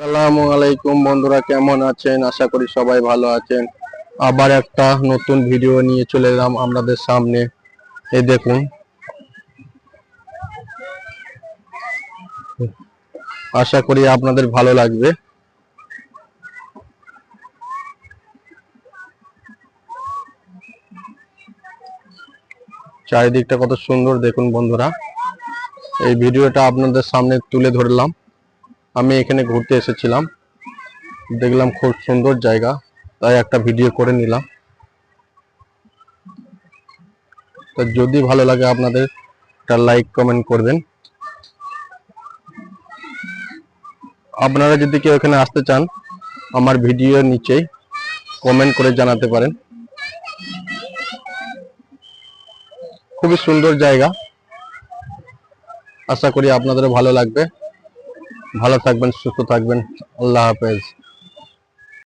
আসসালামু আলাইকুম বন্ধুরা, কেমন আছেন? আশা করি সবাই ভালো আছেন। আবার একটা নতুন ভিডিও নিয়ে চলে এলাম আপনাদের সামনে। এই দেখুন, আশা করি আপনাদের ভালো লাগবে। চারিদিকটা কত সুন্দর দেখুন বন্ধুরা। এই ভিডিওটা আপনাদের সামনে তুলে ধরলাম। আমি এখানে ঘুরতে এসেছিলাম, দেখলাম খুব সুন্দর জায়গা, তাই একটা ভিডিও করে নিলাম। তো যদি ভালো লাগে আপনাদের একটা লাইক কমেন্ট করবেন। আপনারা যদি কেউ এখানে আসতে চান, আমার ভিডিওর নিচেই কমেন্ট করে জানাতে পারেন। খুবই সুন্দর জায়গা, আশা করি আপনাদেরও ভালো লাগবে। ভালো থাকবেন, সুস্থ থাকবেন। আল্লাহ হাফেজ।